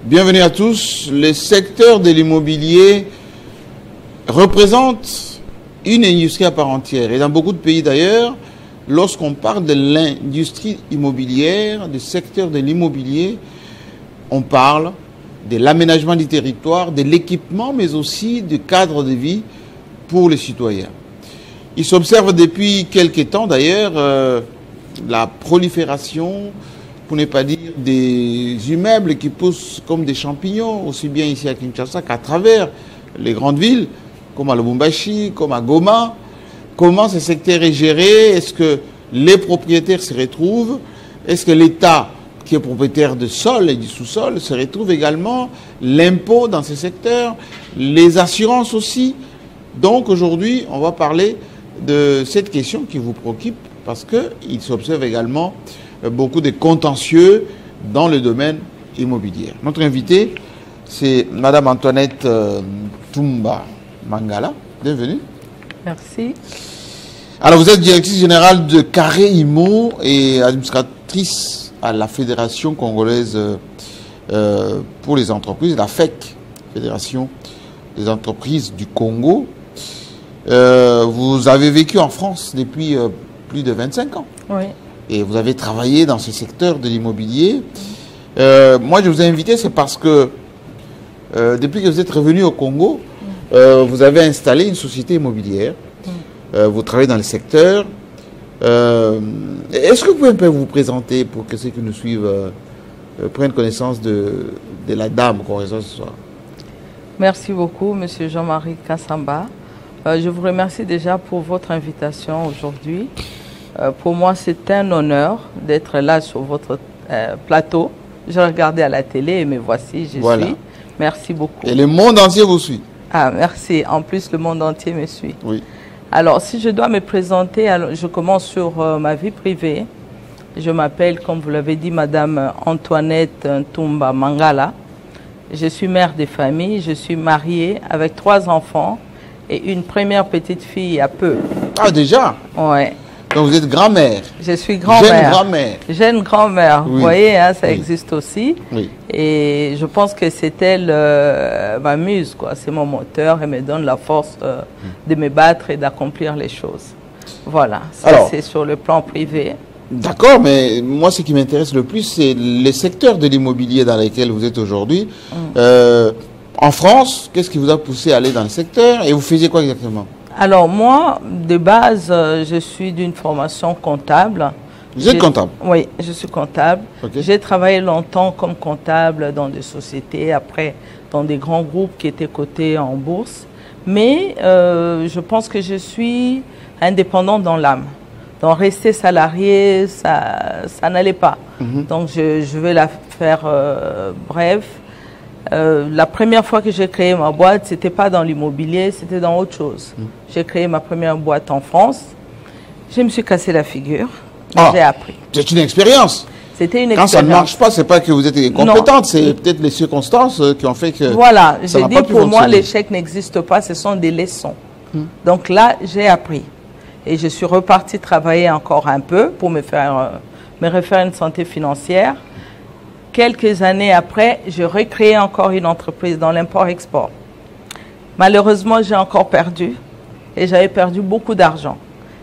Bienvenue à tous. Le secteur de l'immobilier représente une industrie à part entière. Et dans beaucoup de pays d'ailleurs, lorsqu'on parle de l'industrie immobilière, du secteur de l'immobilier, on parle de l'aménagement du territoire, de l'équipement, mais aussi du cadre de vie pour les citoyens. Il s'observe depuis quelques temps d'ailleurs la prolifération, pour ne pas dire des immeubles qui poussent comme des champignons, aussi bien ici à Kinshasa qu'à travers les grandes villes, comme à Lubumbashi, comme à Goma. Comment ce secteur est géré? Est-ce que les propriétaires se retrouvent? Est-ce que l'État, qui est propriétaire de sol et du sous-sol, se retrouve également? L'impôt dans ce secteur, les assurances aussi. Donc aujourd'hui, on va parler de cette question qui vous préoccupe parce qu'il s'observe également beaucoup de contentieux dans le domaine immobilier. Notre invitée, c'est Madame Antoinette Ntumba Mangala. Bienvenue. Merci. Alors, vous êtes directrice générale de Carré Immo et administratrice à la Fédération congolaise pour les entreprises, la FEC, Fédération des entreprises du Congo. Vous avez vécu en France depuis plus de 25 ans. Oui. Et vous avez travaillé dans ce secteur de l'immobilier. Moi, je vous ai invité, c'est parce que depuis que vous êtes revenu au Congo, vous avez installé une société immobilière. Vous travaillez dans le secteur. Est-ce que vous pouvez un peu vous présenter pour que ceux qui nous suivent prennent connaissance de la dame qu'on reçoit ce soir? Merci beaucoup, Monsieur Jean-Marie Kassamba. Je vous remercie déjà pour votre invitation aujourd'hui. Pour moi, c'est un honneur d'être là sur votre plateau. Je regardais à la télé et me voici, suis. Merci beaucoup. Et le monde entier vous suit. Ah, merci. En plus, le monde entier me suit. Oui. Alors, si je dois me présenter, alors, je commence sur ma vie privée. Je m'appelle, comme vous l'avez dit, Madame Antoinette Ntumba Mangala. Je suis mère de famille. Je suis mariée avec 3 enfants et une première petite fille à peu. Ah, déjà? Ouais. Donc vous ê't grand-mère. Je suis grand-mère. Jeune grand-mère. Jeune grand-mère. Oui. Vous voyez, hein, ça existe aussi. Oui. Et je pense que c'est elle, ma muse, quoi. C'est mon moteur et me donne la force de me battre et d'accomplir les choses. Voilà. Ça, c'est sur le plan privé. D'accord, mais moi, ce qui m'intéresse le plus, c'est les secteurs de l'immobilier dans lesquels vous êtes aujourd'hui. En France, qu'est-ce qui vous a poussé à aller dans le secteur et vous faisiez quoi exactement? Alors moi, de base, je suis d'une formation comptable. Vous êtes comptable? Oui, je suis comptable. Okay. J'ai travaillé longtemps comme comptable dans des sociétés, après dans des grands groupes qui étaient cotés en bourse. Mais je pense que je suis indépendante dans l'âme. Donc rester salarié, ça n'allait pas. Donc je vais la faire brève. La première fois que j'ai créé ma boîte, c'était pas dans l'immobilier, c'était dans autre chose. J'ai créé ma première boîte en France. Je me suis cassé la figure. J'ai appris. C'est une expérience. C'était une expérience. Quand ça ne marche pas, c'est pas que vous êtes incompétente, c'est peut-être les circonstances qui ont fait que. Voilà, j'ai dit pour moi, l'échec n'existe pas, ce sont des leçons. Donc là, j'ai appris. Et je suis repartie travailler encore un peu pour me refaire une santé financière. Quelques années après, je recréé encore une entreprise dans l'import-export. Malheureusement, j'ai encore perdu. Et j'avais perdu beaucoup d'argent.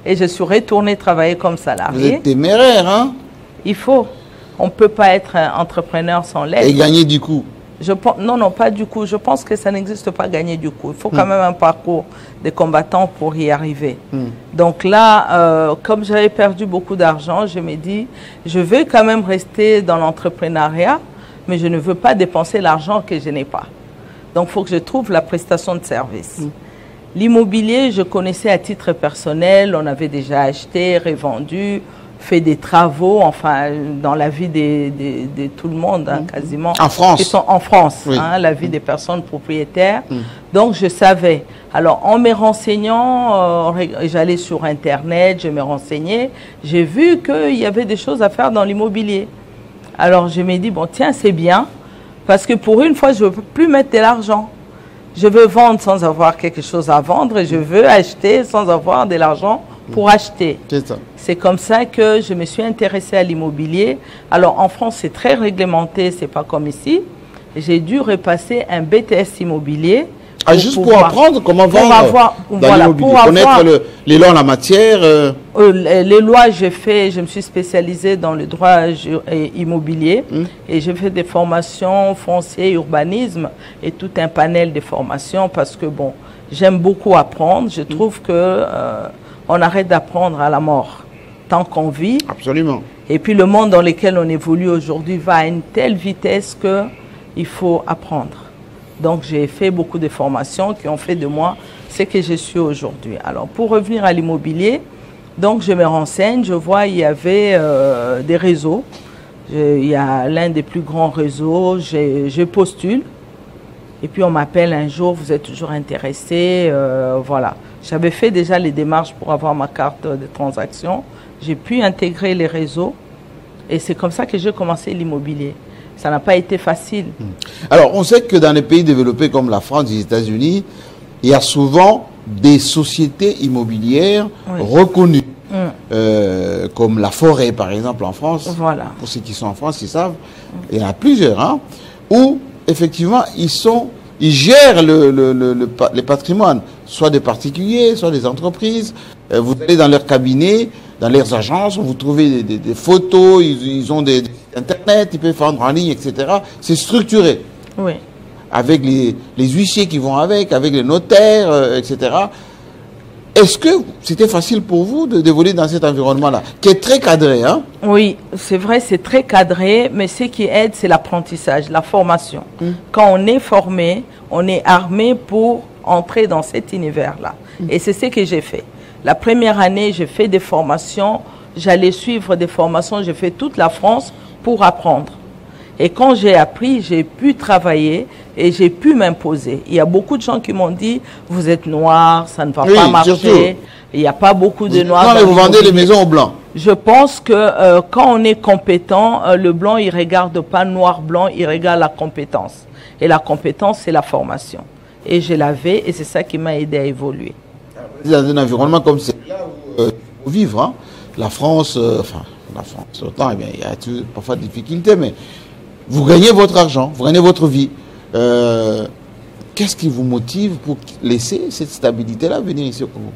Et je suis retournée travailler comme salarié. Vous êtes téméraire, hein? Il faut. On ne peut pas être entrepreneur sans l'aide. Et gagner du coup? Non, pas du coup. Je pense que ça n'existe pas gagner du coup. Il faut quand même un parcours de combattant pour y arriver. Donc là, comme j'avais perdu beaucoup d'argent, je me dis, je veux quand même rester dans l'entrepreneuriat, mais je ne veux pas dépenser l'argent que je n'ai pas. Donc il faut que je trouve la prestation de service. L'immobilier, je connaissais à titre personnel. On avait déjà acheté, revendu, fait des travaux, enfin, dans la vie de tout le monde, hein, quasiment. En France? Qui sont en France, hein, la vie des personnes propriétaires. Donc, je savais. Alors, en me renseignant, j'allais sur Internet, je me renseignais. J'ai vu qu'il y avait des choses à faire dans l'immobilier. Alors, je me dis, bon, tiens, c'est bien, parce que pour une fois, je ne veux plus mettre de l'argent. Je veux vendre sans avoir quelque chose à vendre et je veux acheter sans avoir de l'argent pour acheter. C'est comme ça que je me suis intéressée à l'immobilier. Alors en France, c'est très réglementé, c'est pas comme ici. j'ai dû repasser un BTS immobilier. Juste pour apprendre comment vendre dans l'immobilier, connaître les lois en la matière. Les lois, je me suis spécialisée dans le droit immobilier et j'ai fait des formations foncières, urbanisme et tout un panel de formations parce que bon, j'aime beaucoup apprendre. Je trouve que on arrête d'apprendre à la mort tant qu'on vit. Absolument. Et puis le monde dans lequel on évolue aujourd'hui va à une telle vitesse que il faut apprendre. Donc, j'ai fait beaucoup de formations qui ont fait de moi ce que je suis aujourd'hui. Alors, pour revenir à l'immobilier, donc je me renseigne, je vois il y avait des réseaux. Il y a l'un des plus grands réseaux, je postule. Et puis, on m'appelle un jour, vous êtes toujours intéressé, voilà. J'avais fait déjà les démarches pour avoir ma carte de transaction. J'ai pu intégrer les réseaux et c'est comme ça que j'ai commencé l'immobilier. Ça n'a pas été facile. Alors, on sait que dans les pays développés comme la France, les États-Unis, il y a souvent des sociétés immobilières reconnues, comme la Forêt, par exemple, en France. Voilà. Pour ceux qui sont en France, ils savent. Il y en a plusieurs, hein, où, effectivement, ils gèrent les patrimoines, soit des particuliers, soit des entreprises. Vous allez dans leur cabinet, dans leurs agences, vous trouvez des photos, ils ont des Internet, ils peuvent vendre en ligne, etc. C'est structuré. Oui. Avec les huissiers qui vont avec les notaires, etc. Est-ce que c'était facile pour vous d'évoluer dans cet environnement-là, qui est très cadré, hein? Oui, c'est vrai, c'est très cadré, mais ce qui aide, c'est l'apprentissage, la formation. Quand on est formé, on est armé pour entrer dans cet univers-là. Et c'est ce que j'ai fait. La première année, j'ai fait des formations, j'allais suivre des formations, j'ai fait toute la France pour apprendre. Et quand j'ai appris, j'ai pu travailler et j'ai pu m'imposer. Il y a beaucoup de gens qui m'ont dit, vous êtes noir, ça ne va pas marcher. Surtout. Il n'y a pas beaucoup de noirs. Non, mais vous vendez les maisons aux blancs. Je pense que quand on est compétent, le blanc, il ne regarde pas noir-blanc, il regarde la compétence. Et la compétence, c'est la formation. Et je l'avais et c'est ça qui m'a aidé à évoluer. Dans un environnement comme celui-là où il faut vivre, hein. La France, autant, eh bien, il y a parfois des difficultés, mais vous gagnez votre argent, vous gagnez votre vie. Qu'est-ce qui vous motive pour laisser cette stabilité-là venir ici au Congo?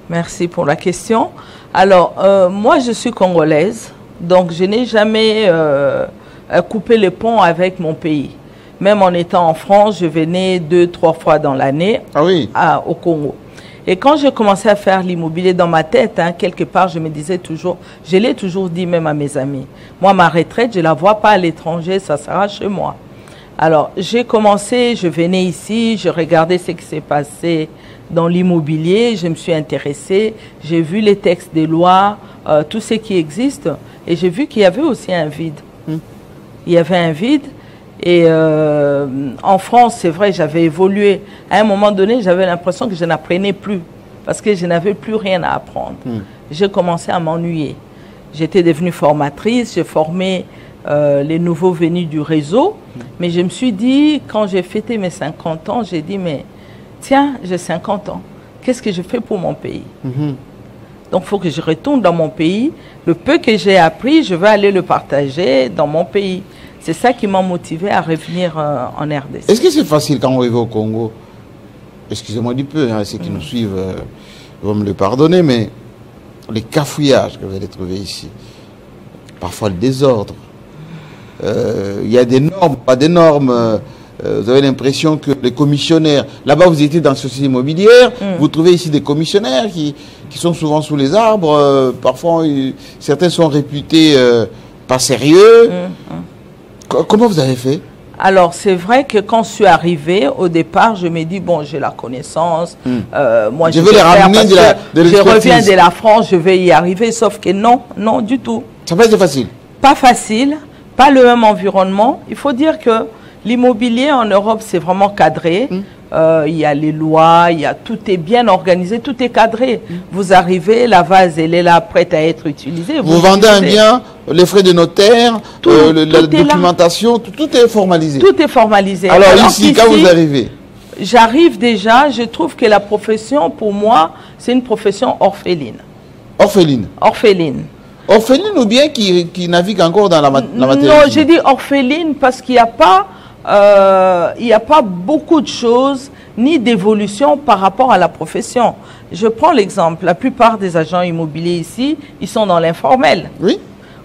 Merci pour la question. Alors, moi, je suis congolaise, donc je n'ai jamais coupé les ponts avec mon pays. Même en étant en France, je venais 2-3 fois dans l'année au Congo. Et quand j'ai commencé à faire l'immobilier dans ma tête, hein, quelque part, je me disais toujours, je l'ai toujours dit même à mes amis, moi, ma retraite, je ne la vois pas à l'étranger, ça sera chez moi. Alors, j'ai commencé, je venais ici, je regardais ce qui s'est passé dans l'immobilier, je me suis intéressée, j'ai vu les textes des lois, tout ce qui existe, et j'ai vu qu'il y avait aussi un vide. Il y avait un vide. Et en France, c'est vrai, j'avais évolué. À un moment donné, j'avais l'impression que je n'apprenais plus parce que je n'avais plus rien à apprendre. J'ai commencé à m'ennuyer. J'étais devenue formatrice, j'ai formé les nouveaux venus du réseau. Mais je me suis dit, quand j'ai fêté mes 50 ans, j'ai dit, mais tiens, j'ai 50 ans. Qu'est-ce que je fais pour mon pays? Donc, il faut que je retourne dans mon pays. Le peu que j'ai appris, je vais aller le partager dans mon pays. C'est ça qui m'a motivé à revenir en RDC. Est-ce que c'est facile quand on arrive au Congo? Excusez-moi du peu, hein, ceux qui nous suivent vont me le pardonner, mais les cafouillages que vous allez trouver ici, parfois le désordre, il y a des normes, pas des normes. Vous avez l'impression que les commissionnaires, là-bas vous étiez dans la société immobilière, vous trouvez ici des commissionnaires qui sont souvent sous les arbres, parfois certains sont réputés pas sérieux. Comment vous avez fait? Alors, c'est vrai que quand je suis arrivée, au départ, je me dis, bon, j'ai la connaissance. Moi, je vais les ramener je reviens de la France, je vais y arriver. Sauf que non, non, du tout. Ça va être facile? Pas facile, pas le même environnement. Il faut dire que l'immobilier en Europe, c'est vraiment cadré. Il y a les lois, tout est bien organisé, tout est cadré. Vous arrivez, la vase, elle est là, prête à être utilisée. Vous vendez un bien, les frais de notaire, la documentation, tout est formalisé. Tout est formalisé. Alors ici, quand vous arrivez? J'arrive déjà, je trouve que la profession, pour moi, c'est une profession orpheline. Orpheline? Orpheline. Orpheline ou bien qui navigue encore dans la matière? Non, j'ai dit orpheline parce qu'il n'y a pas il n'y a pas beaucoup de choses ni d'évolution par rapport à la profession. Je prends l'exemple, la plupart des agents immobiliers ici, ils sont dans l'informel. Oui.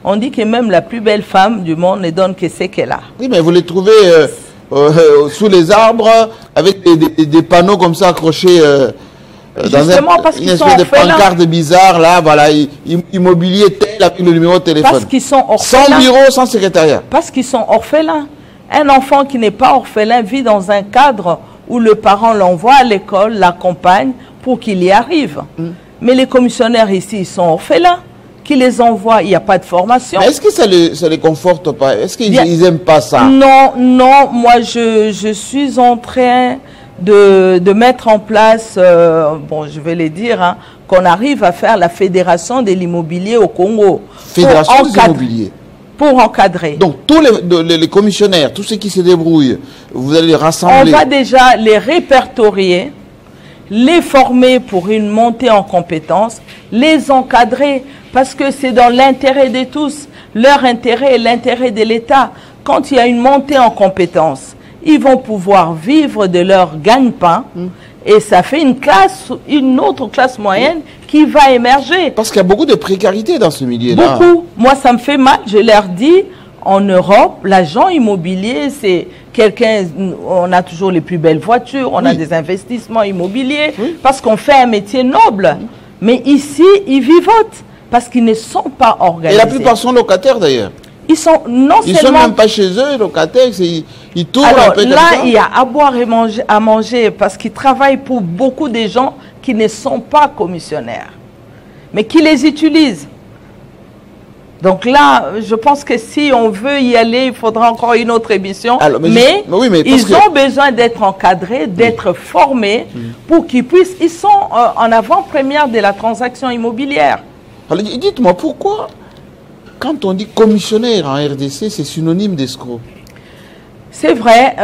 On dit que même la plus belle femme du monde ne donne que ce qu'elle a. Oui, mais vous les trouvez sous les arbres, avec des panneaux comme ça accrochés justement parce qu'ils sont orphelins. Une espèce de pancarte bizarre, là, voilà, immobilier tel, avec le numéro de téléphone. Parce qu'ils sont orphelins. Sans bureau, sans secrétariat. Parce qu'ils sont orphelins. Un enfant qui n'est pas orphelin vit dans un cadre où le parent l'envoie à l'école, l'accompagne pour qu'il y arrive. Mais les commissionnaires ici, ils sont orphelins. Qui les envoient, il n'y a pas de formation. Est-ce que ça les conforte pas? Est-ce qu'ils n'aiment pas ça? Non, non, moi je suis en train de mettre en place, bon je vais les dire, hein, qu'on arrive à faire la fédération de l'immobilier au Congo. Fédération de l'immobilier. Pour encadrer. Donc tous les commissionnaires, tous ceux qui se débrouillent, vous allez les rassembler. On va déjà les répertorier, les former pour une montée en compétences, les encadrer, parce que c'est dans l'intérêt de tous, leur intérêt et l'intérêt de l'État. Quand il y a une montée en compétences, ils vont pouvoir vivre de leur gagne-pain, et ça fait une autre classe moyenne qui va émerger. Parce qu'il y a beaucoup de précarité dans ce milieu-là. Beaucoup. Moi, ça me fait mal. Je leur dis, en Europe, l'agent immobilier, c'est quelqu'un, on a toujours les plus belles voitures, on a des investissements immobiliers, parce qu'on fait un métier noble. Mais ici, ils vivotent, parce qu'ils ne sont pas organisés. Et la plupart sont locataires d'ailleurs. Ils sont non ils seulement... sont même pas chez eux, locataires, ils tournent un peu là, comme ça. Il y a à boire et à manger, parce qu'ils travaillent pour beaucoup de gens qui ne sont pas commissionnaires, mais qui les utilisent. Donc là, je pense que si on veut y aller, il faudra encore une autre émission. Alors, mais ils ont besoin d'être encadrés, d'être formés pour qu'ils puissent... Ils sont en avant-première de la transaction immobilière. Alors dites-moi, pourquoi, quand on dit commissionnaire en RDC, c'est synonyme d'escroc? C'est vrai.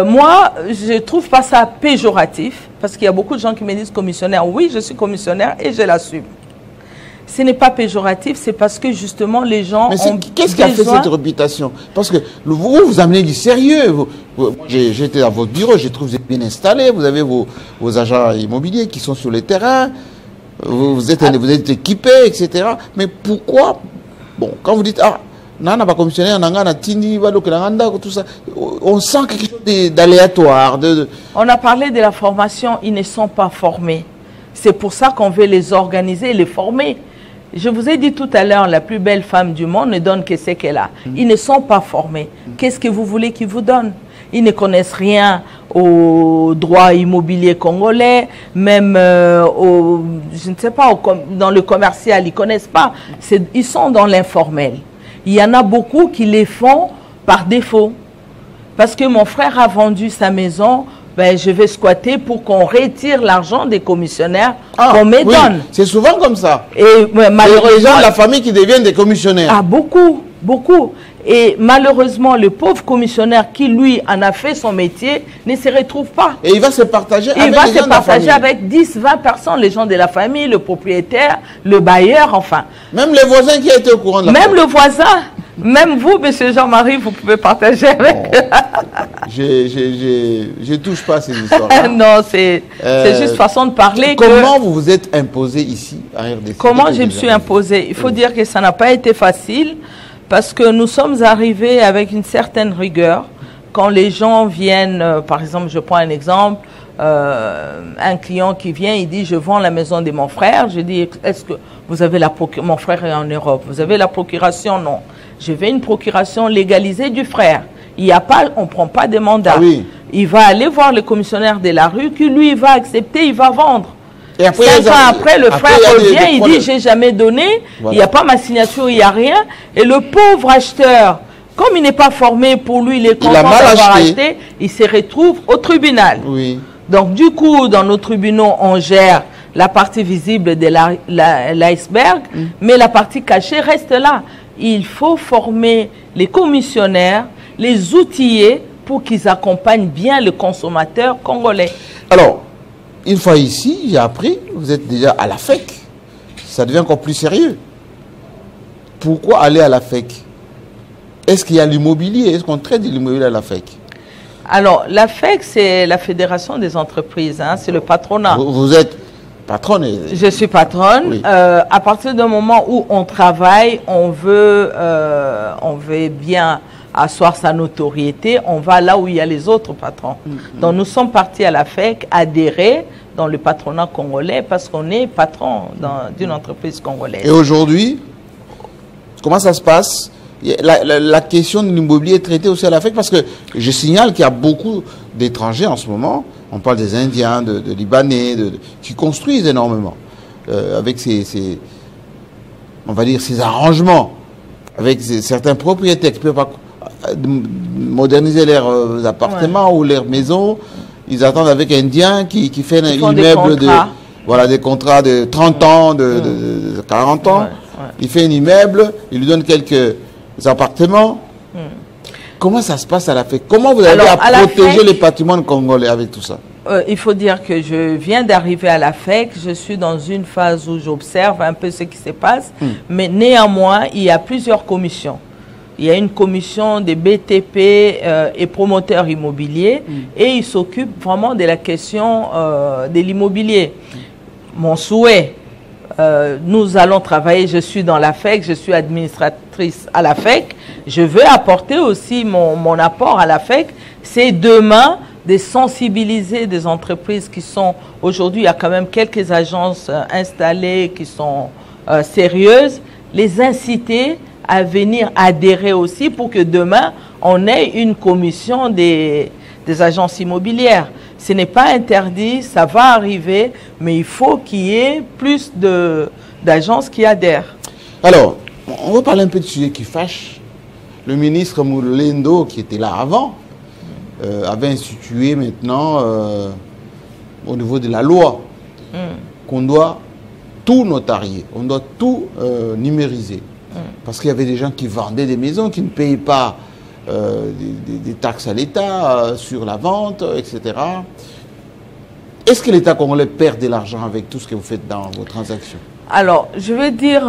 Moi, je ne trouve pas ça péjoratif, parce qu'il y a beaucoup de gens qui me disent commissionnaire. Oui, je suis commissionnaire et je l'assume. Ce n'est pas péjoratif, c'est parce que justement les gens ont qu'est-ce qui a fait cette réputation? Parce que vous amenez du sérieux. J'étais dans votre bureau, je trouve que vous êtes bien installé, vous avez vos agents immobiliers qui sont sur le terrain, vous êtes équipés, etc. Mais pourquoi, bon, quand vous dites, ah, nana pas commissionnaire, nana tindi, tout ça, on sent quelque chose d'aléatoire. On a parlé de la formation, ils ne sont pas formés. C'est pour ça qu'on veut les organiser et les former. Je vous ai dit tout à l'heure, la plus belle femme du monde ne donne que ce qu'elle a. Ils ne sont pas formés. Qu'est-ce que vous voulez qu'ils vous donnent? Ils ne connaissent rien au droit immobilier congolais, même je ne sais pas, dans le commercial, ils ne connaissent pas. Ils sont dans l'informel. Il y en a beaucoup qui les font par défaut. Parce que mon frère a vendu sa maison, ben, je vais squatter pour qu'on retire l'argent des commissionnaires qu'on me donne. C'est souvent comme ça. Et malheureusement, les gens de la famille qui deviennent des commissionnaires. Ah, beaucoup, beaucoup. Et malheureusement, le pauvre commissionnaire qui, lui, en a fait son métier, ne se retrouve pas. Et il va se partager avec les gens de la famille. Il va se partager avec 10, 20 personnes, les gens de la famille, le propriétaire, le bailleur, enfin. Même les voisins qui étaient au courant de la famille. Même le voisin. Même vous, monsieur Jean-Marie, vous pouvez partager avec. Je touche pas à ces histoires. Non, c'est juste façon de parler. Comment vous vous êtes imposé ici à RDC? Comment je me suis imposé? Il faut dire que ça n'a pas été facile, parce que nous sommes arrivés avec une certaine rigueur. Quand les gens viennent, par exemple, je prends un exemple, un client qui vient, il dit, je vends la maison de mon frère. Je dis, est-ce que vous avez la procuration? Mon frère est en Europe. Vous avez la procuration? Non. Je veux une procuration légalisée du frère. Il y a pas, on ne prend pas de mandat. Ah oui. Il va aller voir le commissionnaire de la rue qui, lui, va accepter, il va vendre. Et après, 5 ans après, le frère revient, il dit, j'ai jamais donné, voilà. Il n'y a pas ma signature, il n'y a rien. Et le pauvre acheteur, comme il n'est pas formé, pour lui, il est content d'avoir acheté, il se retrouve au tribunal. Oui. Donc, du coup, dans nos tribunaux, on gère la partie visible de l'iceberg, mais la partie cachée reste là. Il faut former les commissionnaires, les outiller pour qu'ils accompagnent bien le consommateur congolais. Alors, une fois ici, j'ai appris, vous êtes déjà à la FEC. Ça devient encore plus sérieux. Pourquoi aller à la FEC? Est-ce qu'il y a l'immobilier? Est-ce qu'on traite de l'immobilier à la FEC? Alors, la FEC, c'est la Fédération des entreprises, hein, c'est le patronat. Vous êtes patronne? Je suis patronne. Oui. À partir du moment où on travaille, on veut bien asseoir sa notoriété, on va là où il y a les autres patrons. Donc, nous sommes partis à la FEC adhérer dans le patronat congolais parce qu'on est patron d'une entreprise congolaise. Et aujourd'hui, comment ça se passe? La question de l'immobilier est traitée aussi à la FEC parce que je signale qu'il y a beaucoup d'étrangers en ce moment. On parle des Indiens, de Libanais, qui construisent énormément avec on va dire, ces arrangements avec certains propriétaires qui ne peuvent pas moderniser leurs appartements ou leurs maisons. Ils attendent avec un Indien qui fait un immeuble des contrats de 30 ans, de 40 ans. Il fait un immeuble, il lui donne quelques appartements. Comment ça se passe à la FEC? Comment vous allez protéger les patrimoines congolais avec tout ça? Il faut dire que je viens d'arriver à la FEC. Je suis dans une phase où j'observe un peu ce qui se passe. Mais néanmoins, il y a plusieurs commissions. Il y a une commission des BTP et promoteurs immobiliers et ils s'occupent vraiment de la question de l'immobilier. Mon souhait, nous allons travailler, je suis dans la FEC, je suis administratrice à la FEC. Je veux apporter aussi mon apport à la FEC. C'est demain de sensibiliser des entreprises qui sont, aujourd'hui il y a quand même quelques agences installées qui sont sérieuses, les inciter à venir adhérer aussi pour que demain, on ait une commission des agences immobilières. Ce n'est pas interdit, ça va arriver, mais il faut qu'il y ait plus d'agences qui adhèrent. Alors, on va parler un peu de sujet qui fâche. Le ministre Mulendo, qui était là avant, avait institué maintenant, au niveau de la loi, qu'on doit tout notarier, on doit tout numériser. Parce qu'il y avait des gens qui vendaient des maisons, qui ne payaient pas des taxes à l'État sur la vente, etc. Est-ce que l'État congolais perd de l'argent avec tout ce que vous faites dans vos transactions? Alors, je veux dire,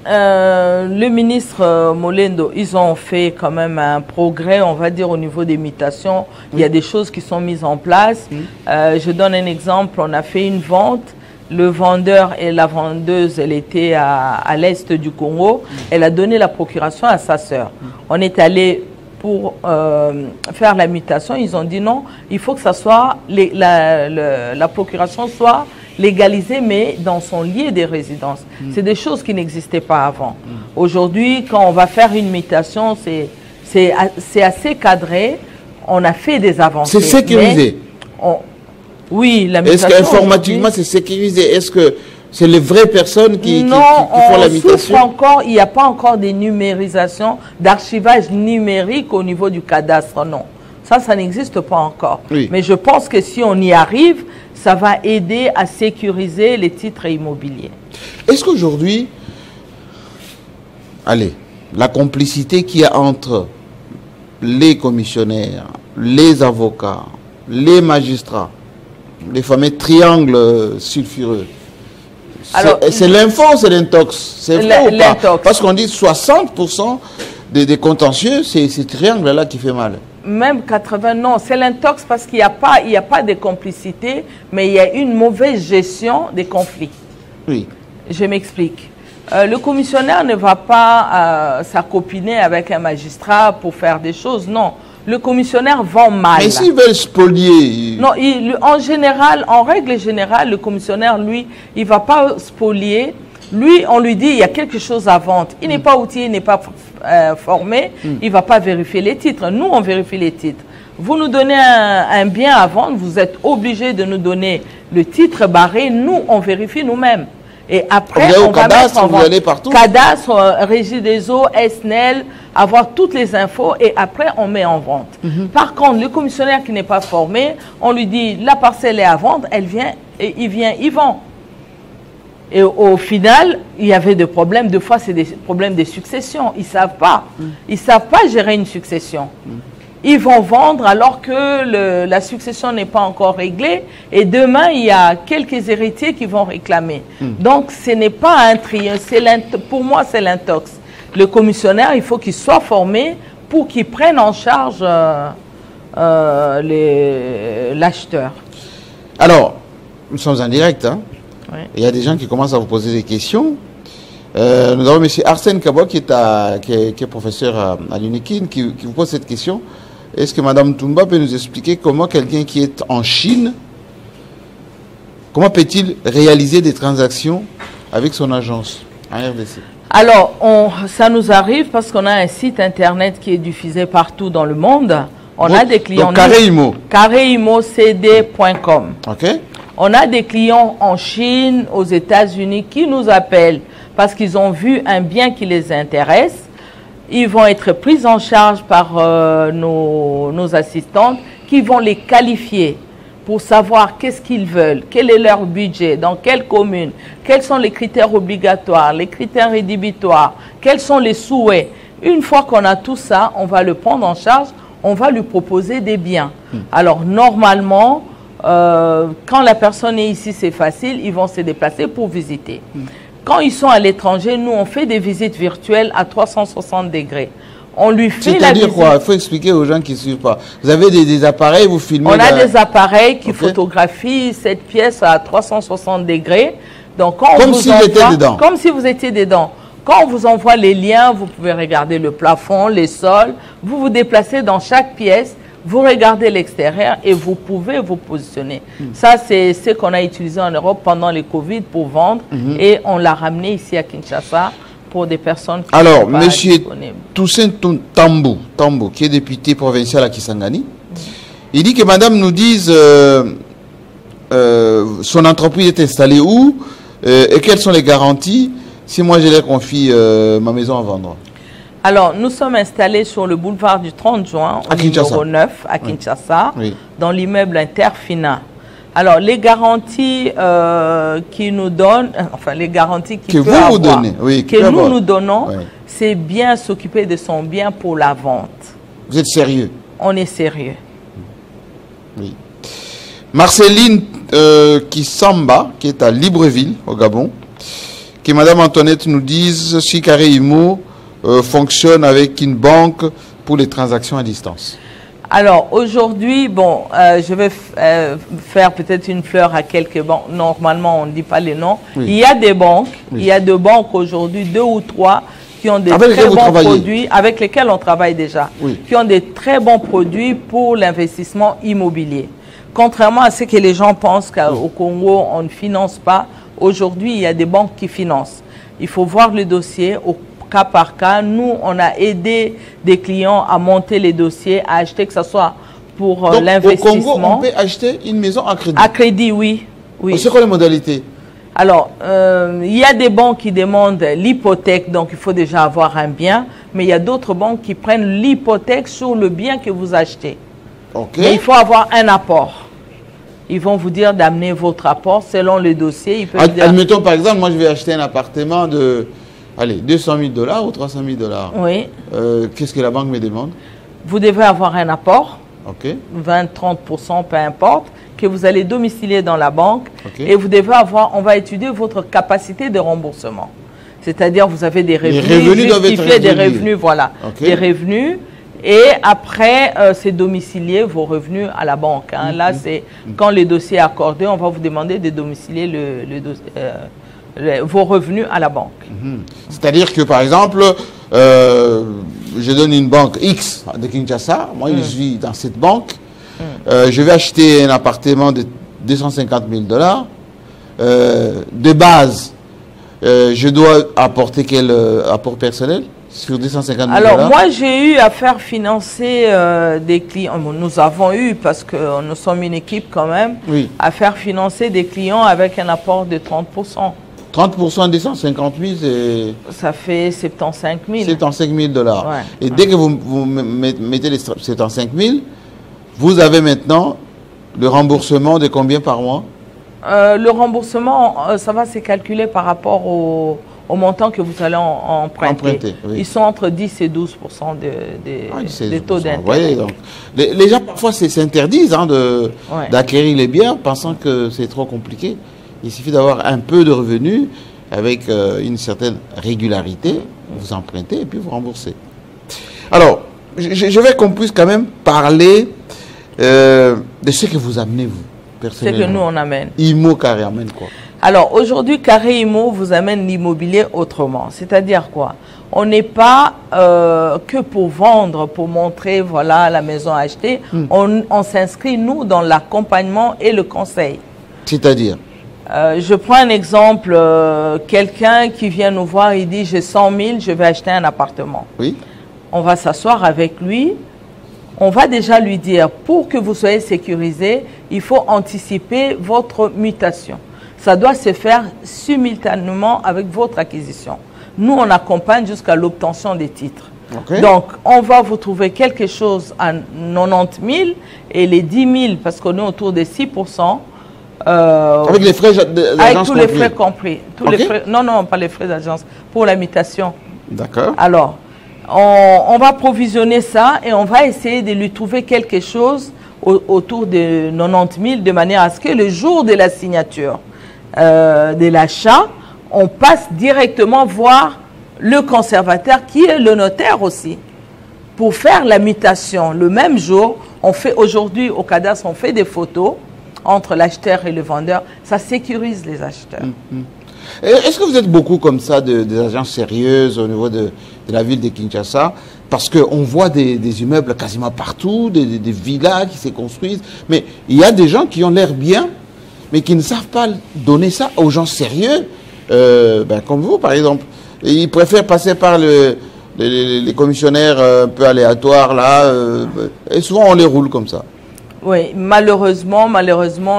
le ministre Mulendo, ils ont fait quand même un progrès, on va dire, au niveau des mutations. Il y a des choses qui sont mises en place. Je donne un exemple, on a fait une vente. Le vendeur et la vendeuse, elle était à l'est du Congo. Elle a donné la procuration à sa sœur. On est allé pour faire la mutation. Ils ont dit non, il faut que ça soit la procuration soit légalisée, mais dans son lieu de résidence. C'est des choses qui n'existaient pas avant. Aujourd'hui, quand on va faire une mutation, c'est assez cadré. On a fait des avancées. C'est sécurisé. Oui, la mutation. Est-ce qu'informatiquement c'est sécurisé? Est-ce que c'est les vraies personnes qui font la mutation? Il n'y a pas encore de numérisation, d'archivage numérique au niveau du cadastre, non. Ça n'existe pas encore. Oui. Mais je pense que si on y arrive, ça va aider à sécuriser les titres immobiliers. Est-ce qu'aujourd'hui, allez, la complicité qu'il y a entre les commissionnaires, les avocats, les magistrats, les fameux triangles sulfureux, c'est l'info ou c'est l'intox? C'est vrai ou pas? Parce qu'on dit 60% des contentieux, c'est ces triangles-là qui fait mal. Même 80, non, c'est l'intox parce qu'il n'y a pas de complicité, mais il y a une mauvaise gestion des conflits. Oui. Je m'explique. Le commissionnaire ne va pas s'accopiner avec un magistrat pour faire des choses, non. Le commissionnaire vend mal. Mais s'ils veulent spolier... Non, en général, en règle générale, le commissionnaire, lui, il ne va pas spolier. Lui, on lui dit, il y a quelque chose à vendre. Il n'est pas outillé, il n'est pas formé. Il ne va pas vérifier les titres. Nous, on vérifie les titres. Vous nous donnez un bien à vendre, vous êtes obligé de nous donner le titre barré. Nous, on vérifie nous-mêmes. Et après, on va mettre en vente. Vous allez partout. Cadastre, Régie des eaux, SNEL, avoir toutes les infos et après, on met en vente. Par contre, le commissionnaire qui n'est pas formé, on lui dit, la parcelle est à vendre, elle vient, et il vend. Et au final, il y avait des problèmes. Deux fois, c'est des problèmes de succession. Ils ne savent pas. Ils ne savent pas gérer une succession. Ils vont vendre alors que la succession n'est pas encore réglée. Et demain, il y a quelques héritiers qui vont réclamer. Donc, ce n'est pas un tri. Pour moi, c'est l'intox. Le commissionnaire, il faut qu'il soit formé pour qu'il prenne en charge l'acheteur. Alors, nous sommes en direct. Hein? Oui. Il y a des gens qui commencent à vous poser des questions. Nous avons M. Arsène Kabo qui est professeur à l'UNIKIN qui vous pose cette question. Est-ce que Mme Toumba peut nous expliquer comment quelqu'un qui est en Chine, comment peut-il réaliser des transactions avec son agence en RDC? Alors, ça nous arrive parce qu'on a un site internet qui est diffusé partout dans le monde. On a des clients... Donc, Carré-Imo. Carré-Imo-CD.com. OK. On a des clients en Chine, aux États-Unis qui nous appellent parce qu'ils ont vu un bien qui les intéresse. Ils vont être pris en charge par nos assistantes qui vont les qualifier pour savoir qu'est-ce qu'ils veulent, quel est leur budget, dans quelle commune, quels sont les critères obligatoires, les critères rédhibitoires, quels sont les souhaits. Une fois qu'on a tout ça, on va le prendre en charge, on va lui proposer des biens. Alors normalement, quand la personne est ici, c'est facile, ils vont se déplacer pour visiter. Quand ils sont à l'étranger, nous, on fait des visites virtuelles à 360 degrés. On lui fait la visite. C'est-à-dire quoi? Il faut expliquer aux gens qui ne suivent pas. Vous avez des appareils, vous filmez... On a des appareils qui photographient cette pièce à 360 degrés. Donc, quand comme si vous étiez dedans. Comme si vous étiez dedans. Quand on vous envoie les liens, vous pouvez regarder le plafond, les sols. Vous vous déplacez dans chaque pièce. Vous regardez l'extérieur et vous pouvez vous positionner. Ça, c'est ce qu'on a utilisé en Europe pendant les Covid pour vendre et on l'a ramené ici à Kinshasa pour des personnes qui alors, sont pas disponibles. Toussaint Tambou, qui est député provincial à Kisangani, il dit que madame nous dise son entreprise est installée où et quelles sont les garanties si moi je leur confie ma maison à vendre. Alors, nous sommes installés sur le boulevard du 30 juin, au numéro 9, à Kinshasa, dans l'immeuble Interfina. Alors, les garanties qu'ils nous donnent, enfin, les garanties qu'il peut avoir, que nous donnons, c'est bien s'occuper de son bien pour la vente. Vous êtes sérieux? On est sérieux. Oui. Marceline Kisamba, qui est à Libreville, au Gabon, que Madame Antoinette nous dise si Carré-Imo fonctionne avec une banque pour les transactions à distance. Alors aujourd'hui, bon, je vais faire peut-être une fleur à quelques banques. Normalement, on ne dit pas les noms. Il y a des banques, il y a deux banques aujourd'hui, 2 ou 3, qui ont des très bons produits, avec lesquels on travaille déjà, qui ont des très bons produits pour l'investissement immobilier. Contrairement à ce que les gens pensent qu'au Congo, on ne finance pas, aujourd'hui, il y a des banques qui financent. Il faut voir le dossier au cas par cas. Nous, on a aidé des clients à monter les dossiers, à acheter, que ce soit pour l'investissement. Au Congo, on peut acheter une maison à crédit? À crédit, oui. C'est quoi les modalités? Alors, il y a des banques qui demandent l'hypothèque, donc il faut déjà avoir un bien, mais il y a d'autres banques qui prennent l'hypothèque sur le bien que vous achetez. Mais il faut avoir un apport. Ils vont vous dire d'amener votre apport selon le dossier. Admettons, par exemple, moi je vais acheter un appartement de... Allez, 200 000 $ ou 300 000 $. Oui. Qu'est-ce que la banque me demande? Vous devez avoir un apport, 20-30%, peu importe, que vous allez domicilier dans la banque. Et vous devez avoir, on va étudier votre capacité de remboursement. C'est-à-dire, vous avez des revenus, justifiés des revenus, voilà, des revenus. Et après, c'est domicilier vos revenus à la banque. Hein. Là, c'est quand le dossier est accordé, on va vous demander de domicilier vos revenus à la banque. C'est-à-dire que, par exemple, je donne une banque X de Kinshasa, moi je suis dans cette banque, je vais acheter un appartement de 250 000 $. De base, je dois apporter quel apport personnel sur 250 000 $? Alors, moi, j'ai eu à faire financer des clients. Nous avons eu, parce que nous sommes une équipe quand même, à faire financer des clients avec un apport de 30%. 30% des 150 000, c'est... Ça fait 75 000. 75 000 $. Et dès que vous mettez les 75 000, vous avez maintenant le remboursement de combien par mois? Le remboursement, ça va se calculer par rapport au montant que vous allez emprunter. Ils sont entre 10 et 12% des taux d'intérêt. Les gens parfois s'interdisent d'acquérir les biens pensant que c'est trop compliqué. Il suffit d'avoir un peu de revenus avec une certaine régularité, vous empruntez et puis vous remboursez. Alors, je vais qu'on puisse quand même parler de ce que vous amenez, vous, personnellement. Ce que nous, on amène. IMO Carré amène quoi? Alors, aujourd'hui, Carré IMO vous amène l'immobilier autrement. C'est-à-dire quoi? On n'est pas que pour vendre, pour montrer, voilà, la maison à acheter. On s'inscrit, nous, dans l'accompagnement et le conseil. C'est-à-dire? Je prends un exemple, quelqu'un qui vient nous voir, il dit, j'ai 100 000, je vais acheter un appartement. Oui. On va s'asseoir avec lui. On va déjà lui dire, pour que vous soyez sécurisé, il faut anticiper votre mutation. Ça doit se faire simultanément avec votre acquisition. Nous, on accompagne jusqu'à l'obtention des titres. Okay. Donc, on va vous trouver quelque chose à 90 000 et les 10 000, parce qu'on est autour des 6%. Avec les frais d'agence avec tous les frais compris. Tous les frais, non, pas les frais d'agence, pour la mutation. D'accord. Alors, on va provisionner ça et on va essayer de lui trouver quelque chose autour de 90 000 de manière à ce que le jour de la signature de l'achat, on passe directement voir le conservateur qui est le notaire aussi pour faire la mutation. Le même jour, on fait aujourd'hui au cadastre, on fait des photos entre l'acheteur et le vendeur. Ça sécurise les acheteurs. Est-ce que vous êtes beaucoup comme ça des agences sérieuses au niveau de la ville de Kinshasa? Parce qu'on voit des immeubles quasiment partout, des villas qui se construisent. Mais il y a des gens qui ont l'air bien, mais qui ne savent pas donner ça aux gens sérieux, comme vous par exemple. Et ils préfèrent passer par les commissionnaires un peu aléatoires là, et souvent on les roule comme ça. Oui, malheureusement,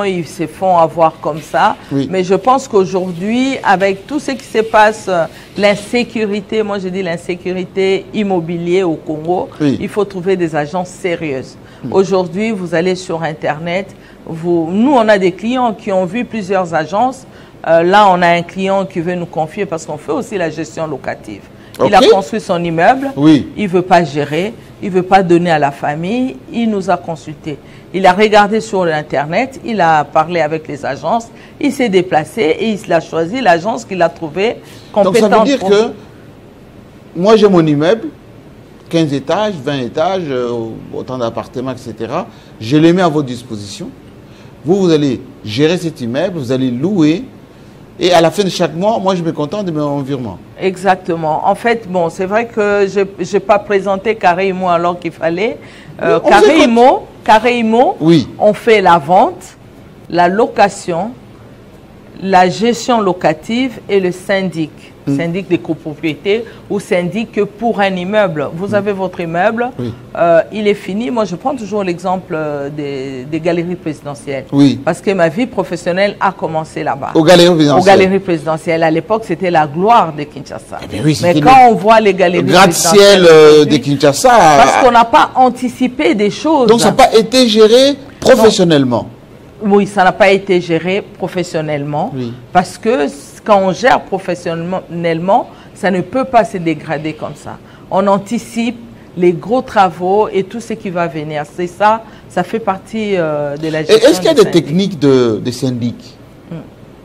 ils se font avoir comme ça. Oui. Mais je pense qu'aujourd'hui, avec tout ce qui se passe, l'insécurité, moi je dis l'insécurité immobilière au Congo, oui, il faut trouver des agences sérieuses. Aujourd'hui, vous allez sur Internet, nous on a des clients qui ont vu plusieurs agences. Là, on a un client qui veut nous confier parce qu'on fait aussi la gestion locative. Il a construit son immeuble, oui, il ne veut pas gérer, il ne veut pas donner à la famille, il nous a consultés. Il a regardé sur Internet, il a parlé avec les agences, il s'est déplacé et il a choisi l'agence qu'il a trouvée compétente. Donc ça veut dire que moi j'ai mon immeuble, 15 étages, 20 étages, autant d'appartements, etc. Je les mets à votre disposition. Vous allez gérer cet immeuble, vous allez louer. Et à la fin de chaque mois, moi, je me contente de mon virement. Exactement. En fait, bon, c'est vrai que je n'ai pas présenté Carré IMO alors qu'il fallait. Carré IMO, oui, on fait la vente, la location, la gestion locative et le syndic. Syndic de copropriété ou syndic pour un immeuble. Vous avez votre immeuble, oui, il est fini. Moi, je prends toujours l'exemple des galeries présidentielles. Oui. Parce que ma vie professionnelle a commencé là-bas. Aux galeries présidentielles. Aux galeries présidentielles. À l'époque, c'était la gloire de Kinshasa. Eh bien, oui, mais quand on voit les galeries présidentielles de Kinshasa... Parce qu'on n'a pas anticipé des choses. Donc, ça n'a pas été géré professionnellement. Non. Oui, ça n'a pas été géré professionnellement. Oui. Parce que quand on gère professionnellement, ça ne peut pas se dégrader comme ça. On anticipe les gros travaux et tout ce qui va venir. C'est ça, ça fait partie de la gestion. Est-ce qu'il y a des techniques de syndic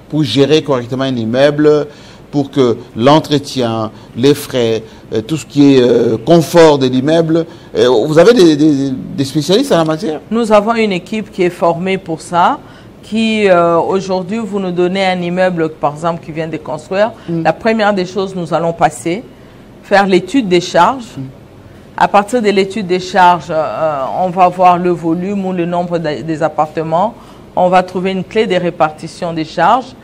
pour gérer correctement un immeuble, pour que l'entretien, les frais, tout ce qui est confort de l'immeuble, vous avez des spécialistes en la matière? Nous avons une équipe qui est formée pour ça, qui aujourd'hui, vous nous donnez un immeuble, par exemple, qui vient de construire. La première des choses, nous allons faire l'étude des charges. À partir de l'étude des charges, on va voir le volume ou le nombre des appartements. On va trouver une clé de répartition des charges.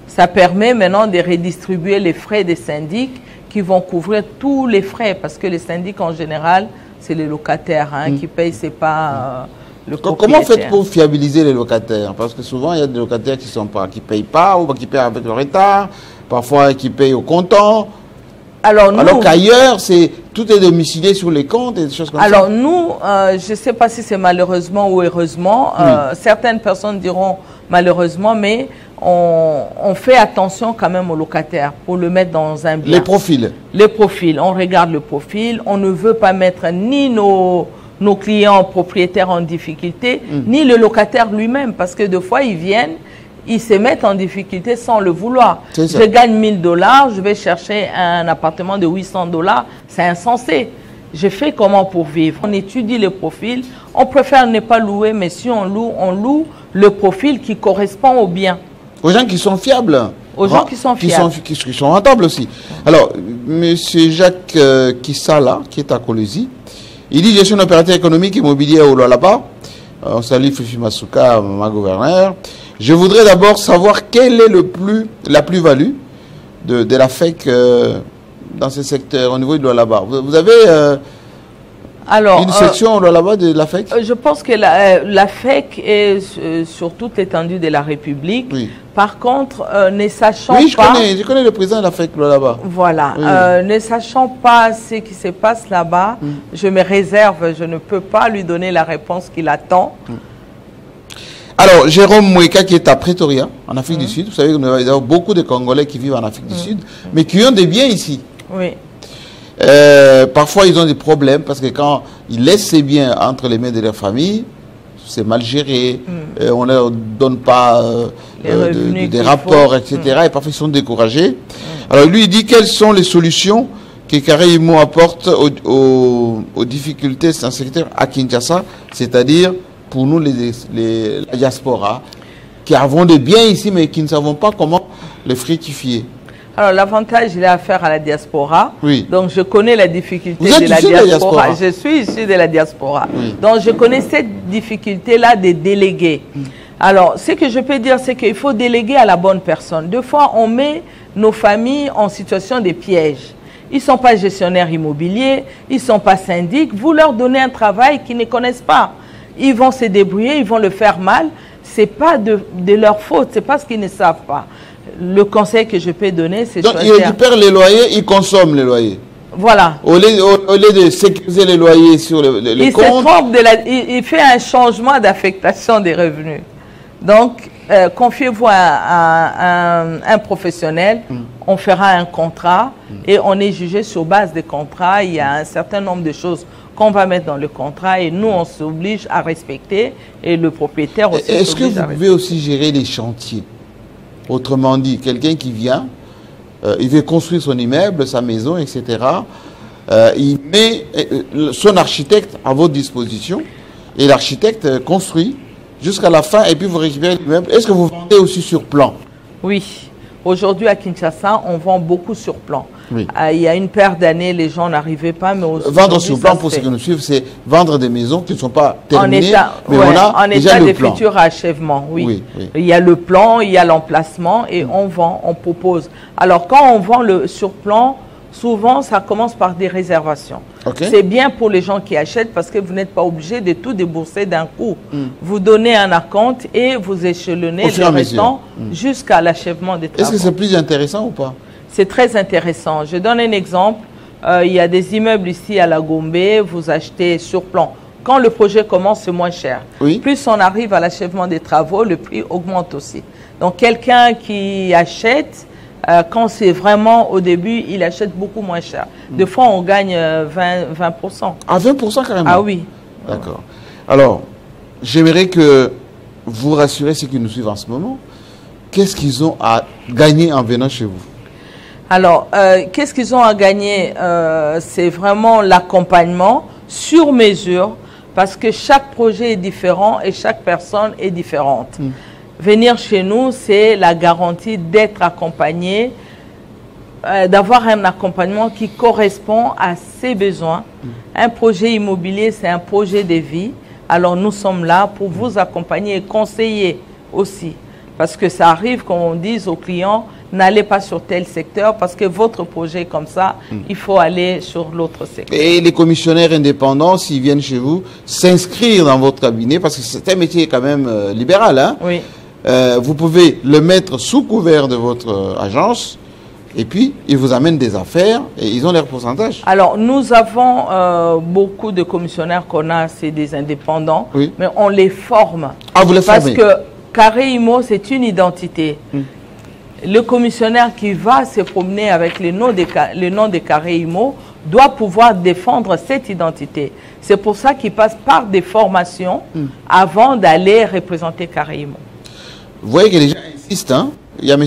Ça permet maintenant de redistribuer les frais des syndics qui vont couvrir tous les frais, parce que les syndics, en général, c'est les locataires qui payent, c'est pas... Comment faites pour fiabiliser les locataires? Parce que souvent, il y a des locataires qui ne payent pas, ou qui payent avec le retard, parfois qui payent au comptant. Alors qu'ailleurs, tout est domicilié sur les comptes et des choses comme ça. Alors nous, je ne sais pas si c'est malheureusement ou heureusement, certaines personnes diront malheureusement, mais on fait attention quand même aux locataires pour le mettre dans un bien. Les profils. Les profils, on regarde le profil, on ne veut pas mettre ni nos clients propriétaires en difficulté, ni le locataire lui-même, parce que des fois, ils viennent, ils se mettent en difficulté sans le vouloir. Je gagne $1000, je vais chercher un appartement de $800, c'est insensé. Je fais comment pour vivre? On étudie le profil. On préfère ne pas louer, mais si on loue le profil qui correspond au bien. Aux gens qui sont fiables. Aux gens qui sont fiables. Qui sont rentables aussi. Alors, M. Jacques Kissala, qui est à Kolwezi, il dit: je suis un opérateur économique immobilier au Lualaba. On salue Fifi Masuka, ma gouverneure. Je voudrais d'abord savoir quelle est la plus-value de la FEC dans ce secteur au niveau du Lualaba. Vous avez une section au Lualaba de la FEC? Je pense que la FEC est sur toute l'étendue de la République. Oui. Par contre, ne sachant pas... Oui, je connais le président de la FEC là-bas. Voilà. Oui. Ne sachant pas ce qui se passe là-bas, je me réserve, je ne peux pas lui donner la réponse qu'il attend. Alors, Jérôme Moueka, qui est à Pretoria, en Afrique du Sud. Vous savez que nous avons beaucoup de Congolais qui vivent en Afrique du Sud, mais qui ont des biens ici. Oui. Parfois, ils ont des problèmes parce que quand ils laissent ces biens entre les mains de leur famille, c'est mal géré, on ne leur donne pas des rapports, etc. Et parfois, ils sont découragés. Alors, lui, il dit quelles sont les solutions que Carré Imo apporte aux difficultés dans ce secteur à Kinshasa, c'est-à-dire pour nous, la diaspora, qui avons des biens ici, mais qui ne savons pas comment les fructifier. Alors, l'avantage, il est à faire à la diaspora. Oui. Donc, je connais la difficulté de la diaspora. Je suis issu de la diaspora. Oui. Donc, je connais cette difficulté-là des délégués. Alors, ce que je peux dire, c'est qu'il faut déléguer à la bonne personne. Deux fois, on met nos familles en situation de piège. Ils ne sont pas gestionnaires immobiliers, ils ne sont pas syndics. Vous leur donnez un travail qu'ils ne connaissent pas. Ils vont se débrouiller, ils vont le faire mal. Ce n'est pas de leur faute, c'est parce qu'ils ne savent pas. Le conseil que je peux donner, c'est... Donc, ils récupèrent les loyers, ils consomment les loyers. Voilà. Au lieu de sécuriser les loyers sur les comptes... Il fait un changement d'affectation des revenus. Donc, confiez-vous à un professionnel, on fera un contrat et on est jugé sur base des contrats. Il y a un certain nombre de choses qu'on va mettre dans le contrat et nous, on s'oblige à respecter et le propriétaire aussi. Est-ce que vous pouvez aussi gérer les chantiers? Autrement dit, quelqu'un qui vient, il veut construire son immeuble, sa maison, etc. Il met son architecte à votre disposition et l'architecte construit jusqu'à la fin et puis vous récupérez l'immeuble. Est-ce que vous vendez aussi sur plan? Oui. Aujourd'hui, à Kinshasa, on vend beaucoup sur plan. Oui. Il y a une paire d'années, les gens n'arrivaient pas. Mais vendre sur plan, pour ceux qui nous suivent, c'est vendre des maisons qui ne sont pas terminées, mais ouais, on a en déjà état le de plan. futur achèvement, oui. Oui, oui. Il y a le plan, il y a l'emplacement et on vend, on propose. Alors, quand on vend le sur plan, souvent, ça commence par des réservations. Okay. C'est bien pour les gens qui achètent parce que vous n'êtes pas obligé de tout débourser d'un coup. Vous donnez un acompte et vous échelonnez le restant jusqu'à l'achèvement des travaux. Est-ce que c'est plus intéressant ou pas? C'est très intéressant. Je donne un exemple. Il y a des immeubles ici à la Gombe, vous achetez sur plan. Quand le projet commence, c'est moins cher. Oui. Plus on arrive à l'achèvement des travaux, le prix augmente aussi. Donc, quelqu'un qui achète... quand c'est vraiment au début, il achète beaucoup moins cher. Des fois, on gagne 20%. À 20% carrément? Ah oui. D'accord. Alors, j'aimerais que vous rassurez ceux qui nous suivent en ce moment. Qu'est-ce qu'ils ont à gagner en venant chez vous? Alors, qu'est-ce qu'ils ont à gagner? C'est vraiment l'accompagnement sur mesure parce que chaque projet est différent et chaque personne est différente. Venir chez nous, c'est la garantie d'être accompagné, d'avoir un accompagnement qui correspond à ses besoins. Un projet immobilier, c'est un projet de vie. Alors nous sommes là pour vous accompagner et conseiller aussi. Parce que ça arrive qu'on dise aux clients, n'allez pas sur tel secteur parce que votre projet est comme ça, il faut aller sur l'autre secteur. Et les commissionnaires indépendants, s'ils viennent chez vous, s'inscrire dans votre cabinet, parce que c'est un métier quand même libéral, hein? Oui. Vous pouvez le mettre sous couvert de votre agence et puis ils vous amènent des affaires et ils ont leur pourcentage. Alors nous avons beaucoup de commissionnaires qu'on a, c'est des indépendants, oui. Mais on les forme. Ah, vous les formez? Parce que Carré Imo, c'est une identité. Le commissionnaire qui va se promener avec le nom de Carré Imo doit pouvoir défendre cette identité. C'est pour ça qu'il passe par des formations avant d'aller représenter Carré Imo. Vous voyez que les gens insistent, hein? Il y a M.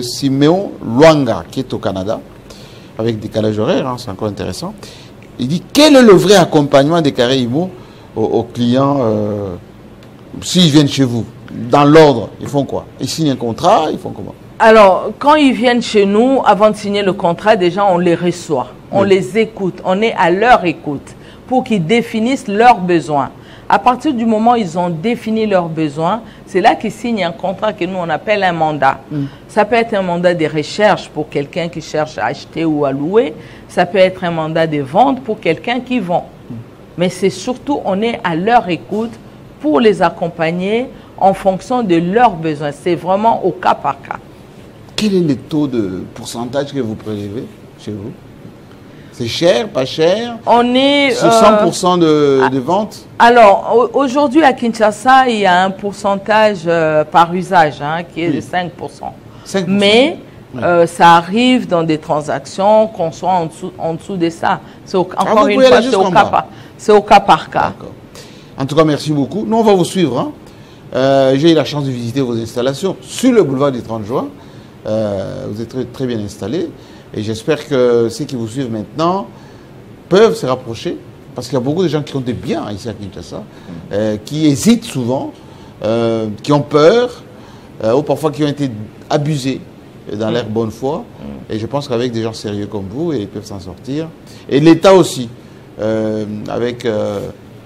Siméon Luanga qui est au Canada, avec décalage horaire, hein, c'est encore intéressant. Il dit, quel est le vrai accompagnement des carrés IMO aux clients s'ils viennent chez vous? Dans l'ordre, ils font quoi? Ils signent un contrat, ils font comment? Alors, quand ils viennent chez nous, avant de signer le contrat, déjà, on les reçoit, on les écoute, on est à leur écoute pour qu'ils définissent leurs besoins. À partir du moment où ils ont défini leurs besoins, c'est là qu'ils signent un contrat que nous, on appelle un mandat. Ça peut être un mandat de recherche pour quelqu'un qui cherche à acheter ou à louer. Ça peut être un mandat de vente pour quelqu'un qui vend. Mais c'est surtout, on est à leur écoute pour les accompagner en fonction de leurs besoins. C'est vraiment au cas par cas. Quel est le taux de pourcentage que vous prélevez chez vous? C'est cher, pas cher? On est... Sur 100% de ventes? Alors, aujourd'hui à Kinshasa, il y a un pourcentage par usage qui est de 5%. 5%. Mais ça arrive dans des transactions qu'on soit en dessous de ça. Encore une fois, c'est au cas par cas. En tout cas, merci beaucoup. Nous, on va vous suivre. J'ai eu la chance de visiter vos installations sur le boulevard du 30 juin. Vous êtes très, très bien installés. Et j'espère que ceux qui vous suivent maintenant peuvent se rapprocher. Parce qu'il y a beaucoup de gens qui ont des biens ici à Kinshasa, qui hésitent souvent, qui ont peur, ou parfois qui ont été abusés dans leur bonne foi. Et je pense qu'avec des gens sérieux comme vous, ils peuvent s'en sortir. Et l'État aussi, avec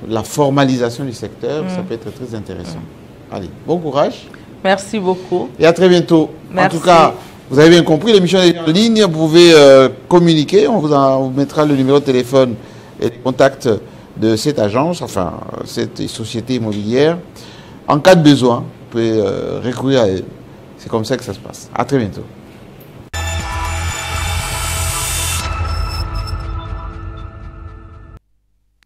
la formalisation du secteur, ça peut être très intéressant. Allez, bon courage. Merci beaucoup. Et à très bientôt. Merci. En tout cas, vous avez bien compris, l'émission est en ligne, vous pouvez communiquer, on vous mettra le numéro de téléphone et les contacts de cette agence, enfin, cette société immobilière. En cas de besoin, vous pouvez recourir à elle. C'est comme ça que ça se passe. À très bientôt.